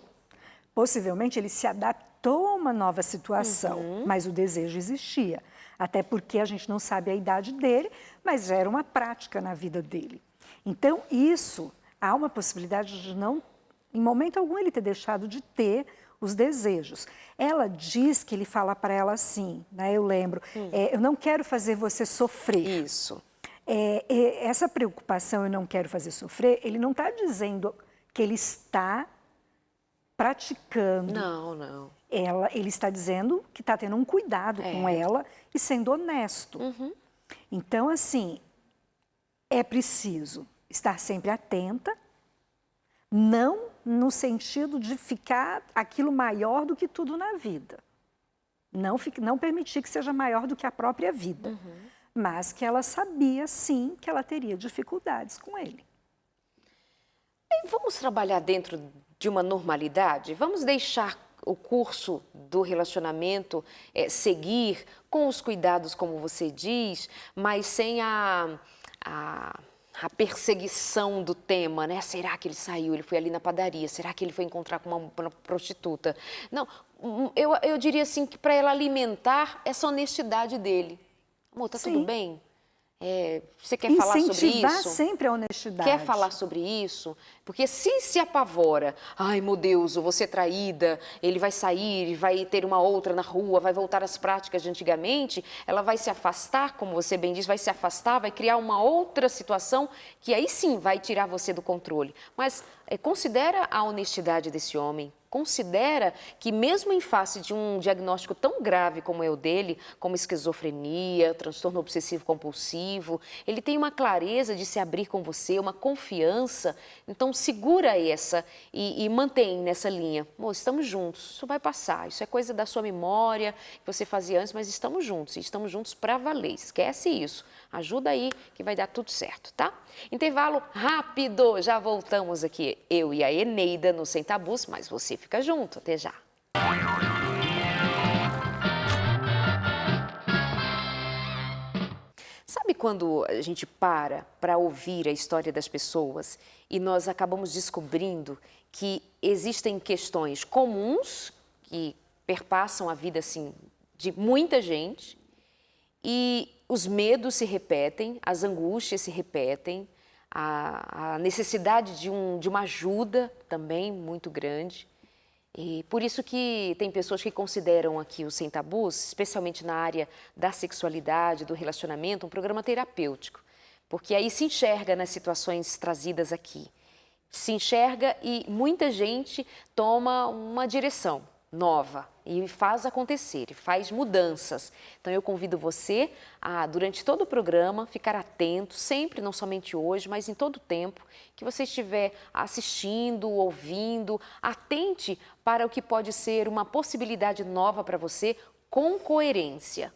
Possivelmente ele se adaptou a uma nova situação, mas o desejo existia. Até porque a gente não sabe a idade dele, mas já era uma prática na vida dele. Então, isso... há uma possibilidade de não, em momento algum, ele ter deixado de ter os desejos. Ela diz que ele fala para ela assim, né, eu lembro, eu não quero fazer você sofrer. Isso. Essa preocupação, eu não quero fazer sofrer, ele não está dizendo que ele está praticando. Não, não. Ele está dizendo que está tendo um cuidado com ela e sendo honesto. Então, assim, é preciso estar sempre atenta, não no sentido de ficar aquilo maior do que tudo na vida. Não permitir que seja maior do que a própria vida. Mas que ela sabia, sim, que ela teria dificuldades com ele. E vamos trabalhar dentro de uma normalidade? Vamos deixar o curso do relacionamento seguir com os cuidados, como você diz, mas sem a perseguição do tema, né? Será que ele saiu? Ele foi ali na padaria? Será que ele foi encontrar com uma prostituta? Não, eu diria assim que para ela alimentar essa honestidade dele. Amor, tá tudo bem? Você quer falar sobre isso? Incentivar sempre a honestidade. Quer falar sobre isso? Porque se apavora, ai meu Deus, eu vou ser traída, ele vai sair, vai ter uma outra na rua, vai voltar às práticas de antigamente, ela vai se afastar, como você bem diz, vai se afastar, vai criar uma outra situação que aí sim vai tirar você do controle. Mas considera a honestidade desse homem. Considera que mesmo em face de um diagnóstico tão grave como é o dele, como esquizofrenia, transtorno obsessivo-compulsivo, ele tem uma clareza de se abrir com você, uma confiança. Então segura essa e mantém nessa linha. Moço, estamos juntos, isso vai passar, isso é coisa da sua memória que você fazia antes, mas estamos juntos, e estamos juntos para valer, esquece isso. Ajuda aí que vai dar tudo certo, tá? Intervalo rápido, já voltamos aqui, eu e a Eneida no Sem Tabus, mas você fica junto, até já. Sabe quando a gente para ouvir a história das pessoas e nós acabamos descobrindo que existem questões comuns que perpassam a vida assim de muita gente e os medos se repetem, as angústias se repetem, a necessidade de uma ajuda também muito grande. E por isso que tem pessoas que consideram aqui o Sem Tabus, especialmente na área da sexualidade, do relacionamento, um programa terapêutico. Porque aí se enxerga nas situações trazidas aqui. Se enxerga e muita gente toma uma direção nova e faz acontecer, faz mudanças. Então eu convido você a, durante todo o programa, ficar atento, sempre, não somente hoje, mas em todo o tempo, que você estiver assistindo, ouvindo, atente para o que pode ser uma possibilidade nova para você com coerência.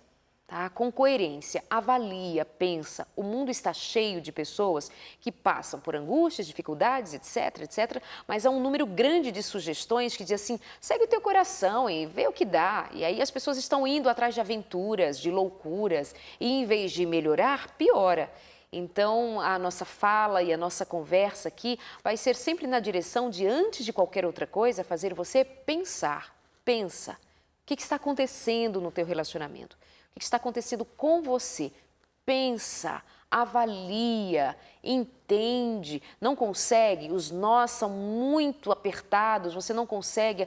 Tá? Com coerência, avalia, pensa. O mundo está cheio de pessoas que passam por angústias, dificuldades, etc, etc. Mas há um número grande de sugestões que diz assim, segue o teu coração e vê o que dá. E aí as pessoas estão indo atrás de aventuras, de loucuras. E em vez de melhorar, piora. Então, a nossa fala e a nossa conversa aqui vai ser sempre na direção de, antes de qualquer outra coisa, fazer você pensar. Pensa. O que está acontecendo no teu relacionamento? O que está acontecendo com você? Pensa, avalia, entende. Não consegue? Os nós são muito apertados, você não consegue.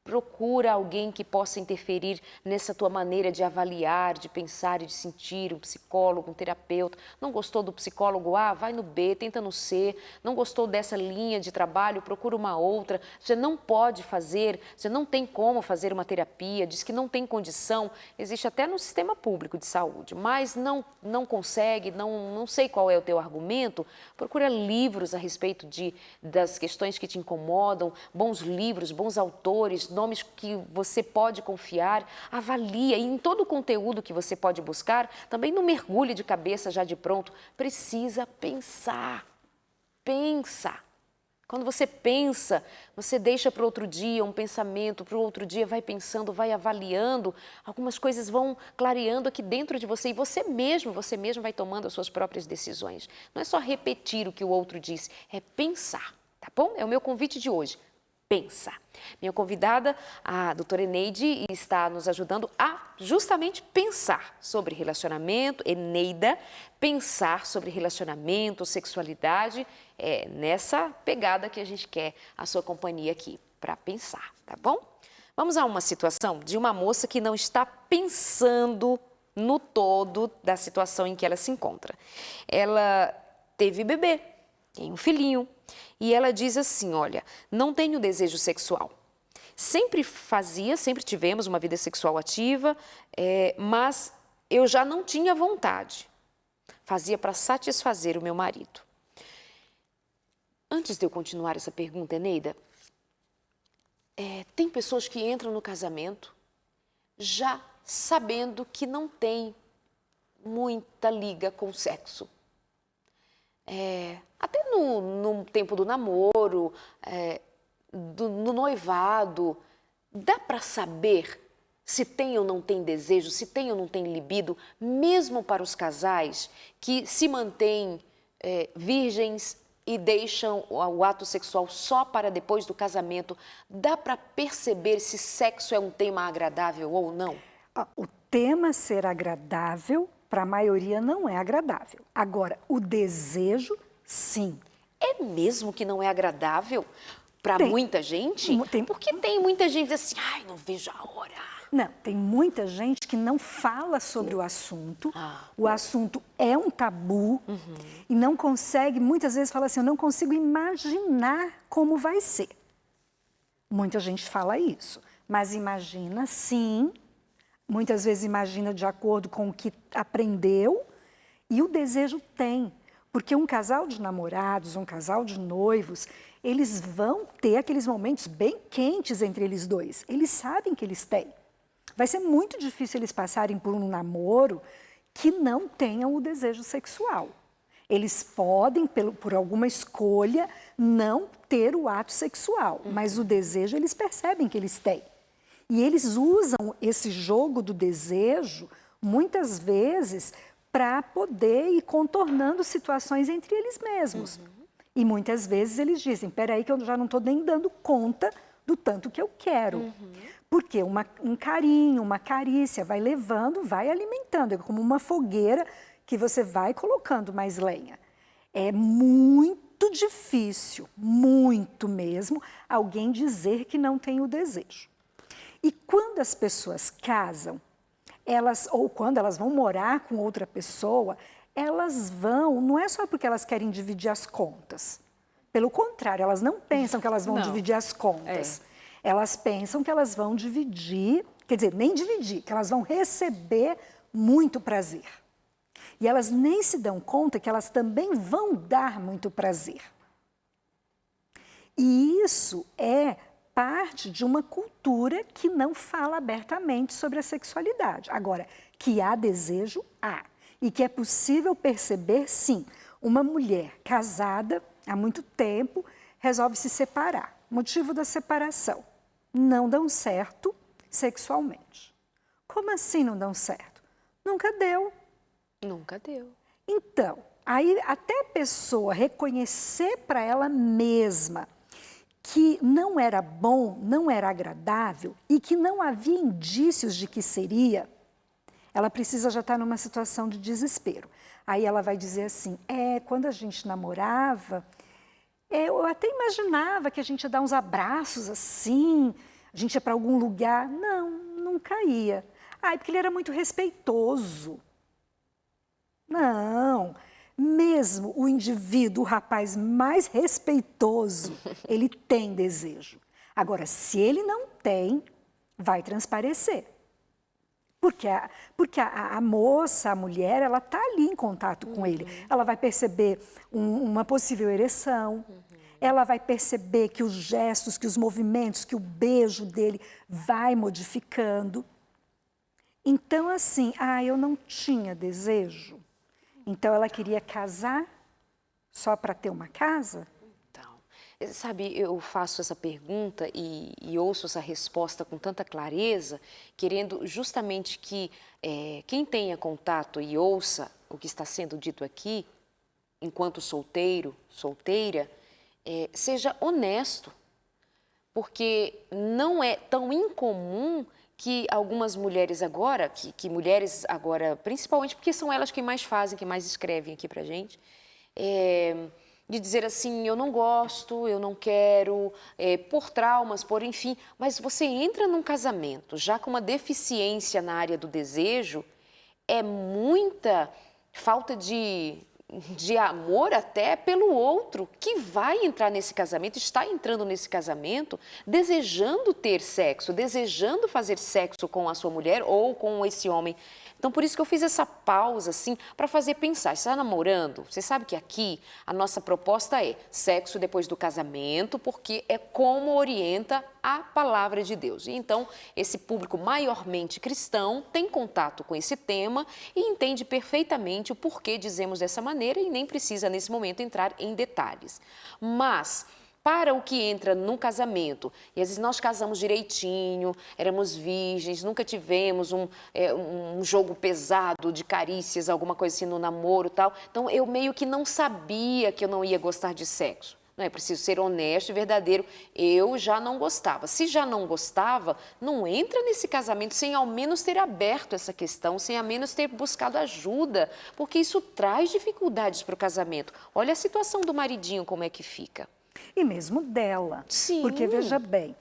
Procura alguém que possa interferir nessa tua maneira de avaliar, de pensar e de sentir, um psicólogo, um terapeuta. Não gostou do psicólogo A? Vai no B, tenta no C. Não gostou dessa linha de trabalho? Procura uma outra. Você não pode fazer, você não tem como fazer uma terapia, diz que não tem condição. Existe até no sistema público de saúde, mas não consegue, não sei qual é o teu argumento. Procura livros a respeito das questões que te incomodam, bons livros, bons autores, nomes que você pode confiar, avalia e em todo o conteúdo que você pode buscar, também não mergulhe de cabeça já de pronto, precisa pensar, pensa. Quando você pensa, você deixa para o outro dia um pensamento, para o outro dia vai pensando, vai avaliando, algumas coisas vão clareando aqui dentro de você e você mesmo vai tomando as suas próprias decisões. Não é só repetir o que o outro disse, é pensar, tá bom? É o meu convite de hoje. Pensa. Minha convidada, a doutora Eneide, está nos ajudando a justamente pensar sobre relacionamento, Eneida, pensar sobre relacionamento, sexualidade, nessa pegada que a gente quer a sua companhia aqui, para pensar, tá bom? Vamos a uma situação de uma moça que não está pensando no todo da situação em que ela se encontra. Ela teve bebê, tem um filhinho, e ela diz assim, olha, não tenho desejo sexual. Sempre tivemos uma vida sexual ativa, mas eu já não tinha vontade. Fazia para satisfazer o meu marido. Antes de eu continuar essa pergunta, Eneida, tem pessoas que entram no casamento já sabendo que não tem muita liga com o sexo. Até no tempo do namoro, no noivado, dá para saber se tem ou não tem desejo, se tem ou não tem libido, mesmo para os casais que se mantêm virgens e deixam o ato sexual só para depois do casamento. Dá para perceber se sexo é um tema agradável ou não? O tema ser agradável, para a maioria, não é agradável. Agora, o desejo, sim. É mesmo que não é agradável para muita gente? Porque tem muita gente assim, ai, não vejo a hora. Não, tem muita gente que não fala sobre o assunto. O assunto é um tabu e não consegue, muitas vezes fala assim, eu não consigo imaginar como vai ser. Muita gente fala isso, mas imagina sim, muitas vezes imagina de acordo com o que aprendeu e o desejo tem. Porque um casal de namorados, um casal de noivos, eles vão ter aqueles momentos bem quentes entre eles dois. Eles sabem que eles têm. Vai ser muito difícil eles passarem por um namoro que não tenham o desejo sexual. Eles podem, por alguma escolha, não ter o ato sexual, mas o desejo eles percebem que eles têm. E eles usam esse jogo do desejo, muitas vezes, para poder ir contornando situações entre eles mesmos. E muitas vezes eles dizem, peraí que eu já não estou nem dando conta do tanto que eu quero. Porque um carinho, uma carícia vai levando, vai alimentando. É como uma fogueira que você vai colocando mais lenha. É muito difícil, muito mesmo, alguém dizer que não tem o desejo. E quando as pessoas casam, ou quando elas vão morar com outra pessoa, elas vão, não é só porque elas querem dividir as contas. Pelo contrário, elas não pensam que elas vão dividir as contas. Elas pensam que elas vão dividir, quer dizer, nem dividir, que elas vão receber muito prazer. E elas nem se dão conta que elas também vão dar muito prazer. E isso é parte de uma cultura que não fala abertamente sobre a sexualidade. Agora, que há desejo, há. E que é possível perceber, sim, uma mulher casada há muito tempo resolve se separar. Motivo da separação: não dão certo sexualmente. Como assim não dão certo? Nunca deu. Nunca deu. Então, aí até a pessoa reconhecer para ela mesma que não era bom, não era agradável e que não havia indícios de que seria, ela precisa já estar numa situação de desespero. Aí ela vai dizer assim, quando a gente namorava, eu até imaginava que a gente ia dar uns abraços assim, a gente ia para algum lugar. Não, nunca ia. Porque ele era muito respeitoso. Não, mesmo o indivíduo, o rapaz mais respeitoso, ele tem desejo. Agora, se ele não tem, vai transparecer. Porque a moça, a mulher, ela está ali em contato com ele. Ela vai perceber uma possível ereção, ela vai perceber que os gestos, que os movimentos, que o beijo dele vai modificando. Então, assim, eu não tinha desejo. Então, ela queria casar só para ter uma casa? Então, sabe, eu faço essa pergunta e ouço essa resposta com tanta clareza, querendo justamente que quem tenha contato e ouça o que está sendo dito aqui, enquanto solteiro, solteira, seja honesto, porque não é tão incomum que algumas mulheres agora, que mulheres agora, principalmente porque são elas que mais fazem, que mais escrevem aqui pra gente, de dizer assim, eu não gosto, eu não quero, por traumas, por enfim, mas você entra num casamento já com uma deficiência na área do desejo, é muita falta de de amor até pelo outro que vai entrar nesse casamento, está entrando nesse casamento, desejando ter sexo, desejando fazer sexo com a sua mulher ou com esse homem. Então, por isso que eu fiz essa pausa, assim, para fazer pensar. Você está namorando? Você sabe que aqui a nossa proposta é sexo depois do casamento, porque é como orienta a palavra de Deus. E então, esse público maiormente cristão tem contato com esse tema e entende perfeitamente o porquê dizemos dessa maneira e nem precisa, nesse momento, entrar em detalhes. Mas para o que entra num casamento, e às vezes nós casamos direitinho, éramos virgens, nunca tivemos um jogo pesado de carícias, alguma coisa assim no namoro e tal. Então, eu meio que não sabia que eu não ia gostar de sexo. Não é preciso ser honesto e verdadeiro. Eu já não gostava. Se já não gostava, não entra nesse casamento sem ao menos ter aberto essa questão, sem ao menos ter buscado ajuda, porque isso traz dificuldades para o casamento. Olha a situação do maridinho, como é que fica. E mesmo dela. Sim. Porque, veja bem,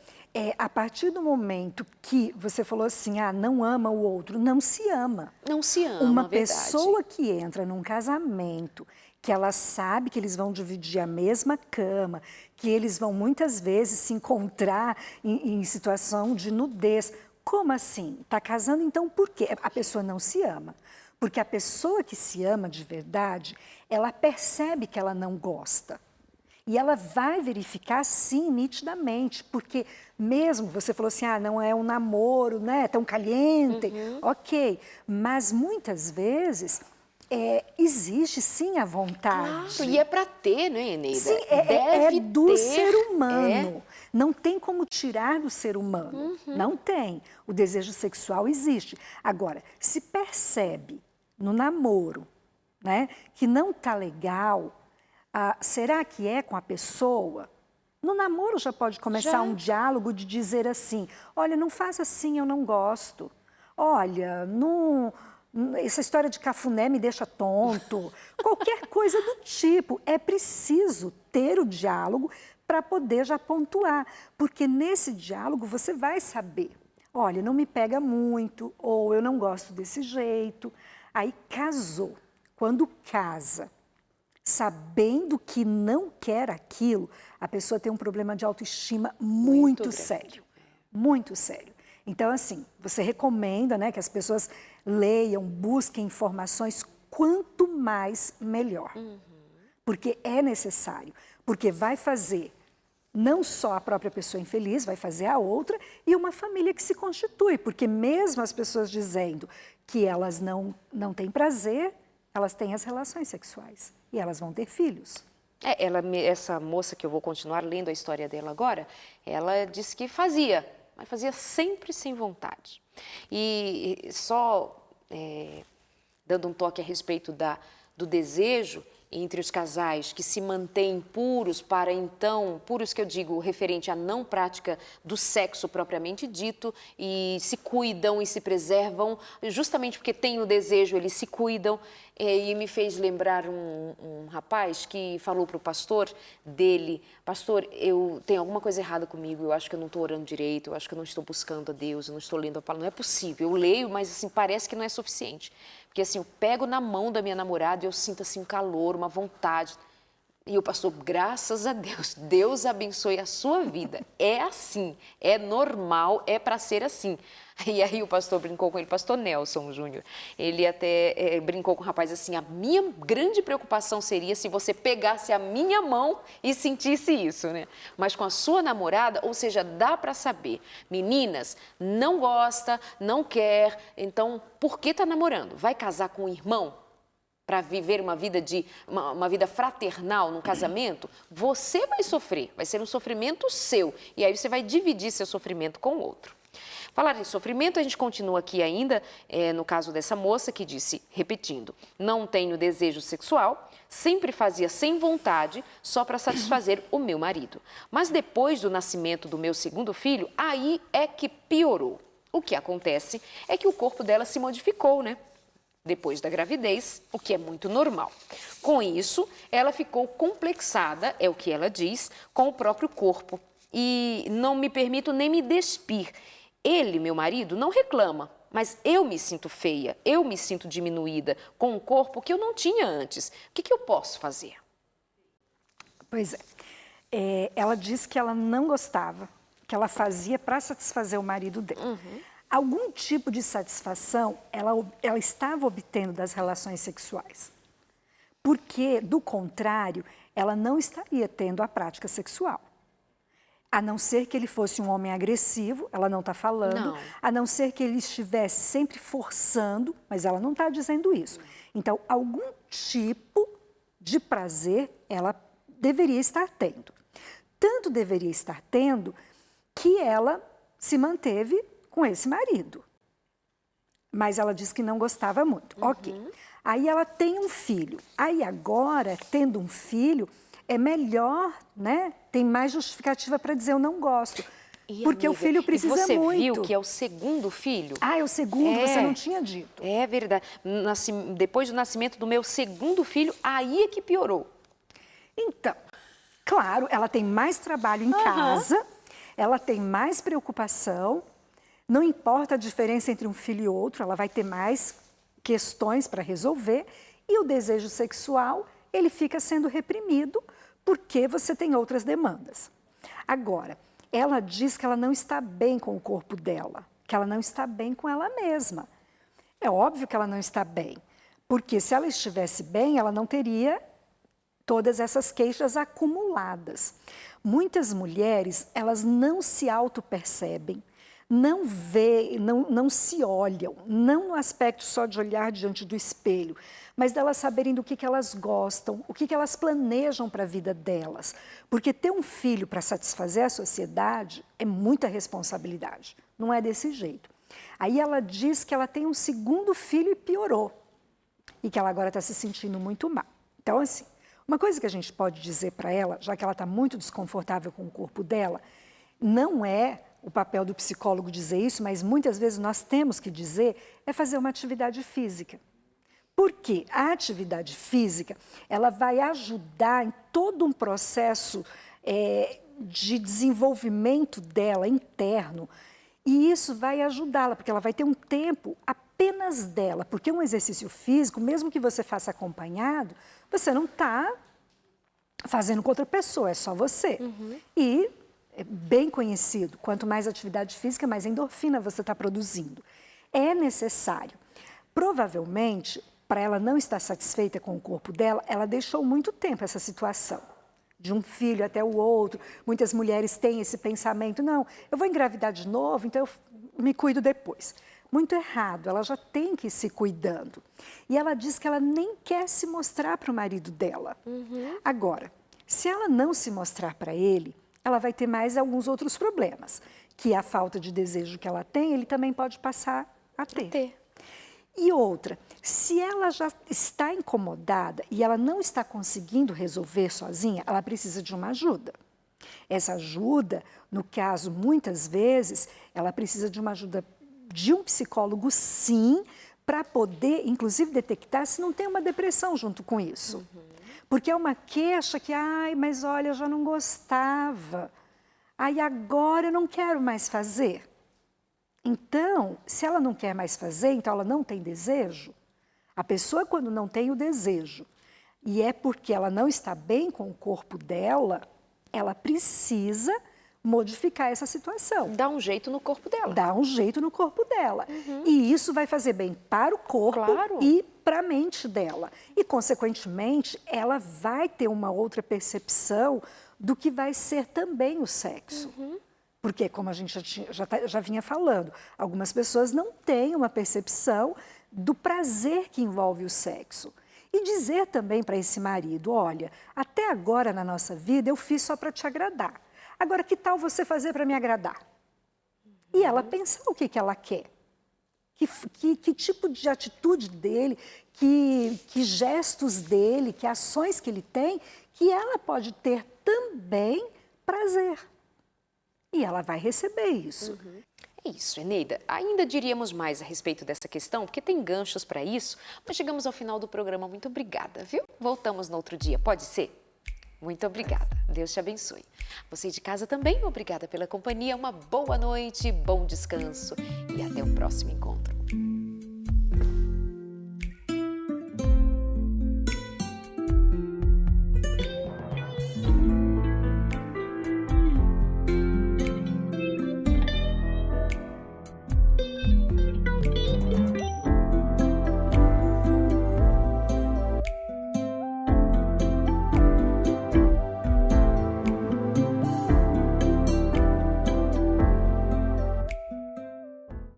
a partir do momento que você falou assim, não ama o outro, não se ama. Não se ama, Uma verdade. pessoa que entra num casamento, que ela sabe que eles vão dividir a mesma cama, que eles vão muitas vezes se encontrar em situação de nudez. Como assim? Está casando, então por quê? A pessoa não se ama. Porque a pessoa que se ama de verdade, ela percebe que ela não gosta. E ela vai verificar, sim, nitidamente, porque mesmo você falou assim, não é um namoro, né, tão caliente, ok, mas muitas vezes existe sim a vontade. Claro, e é para ter, né, Eneida? Sim, é do ser humano. Não tem como tirar do ser humano, não tem. O desejo sexual existe. Agora, se percebe no namoro, né, que não está legal, será que é com a pessoa? No namoro já pode começar um diálogo de dizer assim, olha, não faz assim, eu não gosto. Olha, essa história de cafuné me deixa tonto. Qualquer coisa do tipo. É preciso ter o diálogo para poder já pontuar. Porque nesse diálogo você vai saber, olha, não me pega muito, ou eu não gosto desse jeito. Aí casou. Quando casa, sabendo que não quer aquilo, a pessoa tem um problema de autoestima muito sério, muito sério. Então, assim, você recomenda, né, que as pessoas leiam, busquem informações, quanto mais, melhor. Porque é necessário, porque vai fazer não só a própria pessoa infeliz, vai fazer a outra e uma família que se constitui, porque mesmo as pessoas dizendo que elas não têm prazer, elas têm as relações sexuais. E elas vão ter filhos. Essa moça que eu vou continuar lendo a história dela agora, ela disse que fazia, mas fazia sempre sem vontade. E só dando um toque a respeito do desejo entre os casais que se mantêm puros para então, puros que eu digo referente à não prática do sexo propriamente dito, e se cuidam e se preservam, justamente porque têm o desejo, eles se cuidam. E me fez lembrar um rapaz que falou para o pastor dele, pastor, eu tenho alguma coisa errada comigo, eu acho que eu não estou orando direito, eu acho que eu não estou buscando a Deus, eu não estou lendo a palavra, não é possível, eu leio, mas assim, parece que não é suficiente. Porque assim, eu pego na mão da minha namorada e eu sinto assim um calor, uma vontade. E o pastor, graças a Deus, Deus abençoe a sua vida. É assim, é normal, é para ser assim. E aí o pastor brincou com ele, pastor Nelson Júnior, ele até brincou com o rapaz assim, a minha grande preocupação seria se você pegasse a minha mão e sentisse isso, né? Mas com a sua namorada, ou seja, dá para saber. Meninas, não gosta, não quer, então por que está namorando? Vai casar com um irmão? Para viver uma vida fraternal num casamento, você vai sofrer, vai ser um sofrimento seu. E aí você vai dividir seu sofrimento com o outro. Falar em sofrimento, a gente continua aqui ainda, no caso dessa moça que disse, repetindo, não tenho desejo sexual, sempre fazia sem vontade, só para satisfazer o meu marido. Mas depois do nascimento do meu segundo filho, aí é que piorou. O que acontece é que o corpo dela se modificou, né? Depois da gravidez, o que é muito normal. Com isso, ela ficou complexada, é o que ela diz, com o próprio corpo. E não me permito nem me despir. Ele, meu marido, não reclama, mas eu me sinto feia, eu me sinto diminuída, com um corpo que eu não tinha antes. O que eu posso fazer? Pois é. Ela disse que ela não gostava, que ela fazia para satisfazer o marido dela. Algum tipo de satisfação ela estava obtendo das relações sexuais. Porque, do contrário, ela não estaria tendo a prática sexual. A não ser que ele fosse um homem agressivo, ela não está falando, a não ser que ele estivesse sempre forçando, mas ela não está dizendo isso. Então, algum tipo de prazer ela deveria estar tendo. Tanto deveria estar tendo que ela se manteve com esse marido. Mas ela disse que não gostava muito. Ok. Aí ela tem um filho. Aí agora, tendo um filho, é melhor, né? Tem mais justificativa para dizer eu não gosto. Porque amiga, o filho precisa muito. E você viu que é o segundo filho? Ah, é o segundo, você não tinha dito. É verdade. Depois do nascimento do meu segundo filho, aí é que piorou. Então, claro, ela tem mais trabalho em casa, ela tem mais preocupação, não importa a diferença entre um filho e outro, ela vai ter mais questões para resolver, e o desejo sexual, ele fica sendo reprimido porque você tem outras demandas. Agora, ela diz que ela não está bem com o corpo dela, que ela não está bem com ela mesma. É óbvio que ela não está bem, porque se ela estivesse bem, ela não teria todas essas queixas acumuladas. Muitas mulheres, elas não se autopercebem, não veem, não se olham, não no aspecto só de olhar diante do espelho, mas delas saberem do que elas gostam, o que elas planejam para a vida delas. Porque ter um filho para satisfazer a sociedade é muita responsabilidade, não é desse jeito. Aí ela diz que ela tem um segundo filho e piorou, e que ela agora está se sentindo muito mal. Então, assim, uma coisa que a gente pode dizer para ela, já que ela está muito desconfortável com o corpo dela, não é o papel do psicólogo dizer isso, mas muitas vezes nós temos que dizer, é fazer uma atividade física. Porque a atividade física, ela vai ajudar em todo um processo de desenvolvimento dela interno, e isso vai ajudá-la, porque ela vai ter um tempo apenas dela, porque um exercício físico, mesmo que você faça acompanhado, você não está fazendo com outra pessoa, é só você. E é bem conhecido, quanto mais atividade física, mais endorfina você está produzindo. É necessário. Provavelmente, para ela não estar satisfeita com o corpo dela, ela deixou muito tempo essa situação. De um filho até o outro, muitas mulheres têm esse pensamento, não, eu vou engravidar de novo, então eu me cuido depois. Muito errado, ela já tem que ir se cuidando. E ela diz que ela nem quer se mostrar para o marido dela. Agora, se ela não se mostrar para ele, ela vai ter mais alguns outros problemas, que a falta de desejo que ela tem, ele também pode passar a ter. E outra, se ela já está incomodada e ela não está conseguindo resolver sozinha, ela precisa de uma ajuda. Essa ajuda, no caso, muitas vezes, ela precisa de uma ajuda de um psicólogo, sim, para poder, inclusive, detectar se não tem uma depressão junto com isso. Porque é uma queixa que, ai, mas olha, eu já não gostava. Ai, agora eu não quero mais fazer. Então, se ela não quer mais fazer, então ela não tem desejo. A pessoa, quando não tem o desejo, e é porque ela não está bem com o corpo dela, ela precisa modificar essa situação. Dá um jeito no corpo dela. Dá um jeito no corpo dela. E isso vai fazer bem para o corpo e para a mente dela. E, consequentemente, ela vai ter uma outra percepção do que vai ser também o sexo. Porque, como a gente já vinha falando, algumas pessoas não têm uma percepção do prazer que envolve o sexo. E dizer também para esse marido, olha, até agora na nossa vida eu fiz só para te agradar. Agora, que tal você fazer para me agradar? E ela pensar o que ela quer. Que tipo de atitude dele, que gestos dele, que ações que ele tem, que ela pode ter também prazer. E ela vai receber isso. É isso, Eneida. Ainda diríamos mais a respeito dessa questão, porque tem ganchos para isso, mas chegamos ao final do programa. Muito obrigada, viu? Voltamos no outro dia, pode ser? Muito obrigada. Deus te abençoe. Você de casa também, obrigada pela companhia, uma boa noite, bom descanso e até o próximo encontro.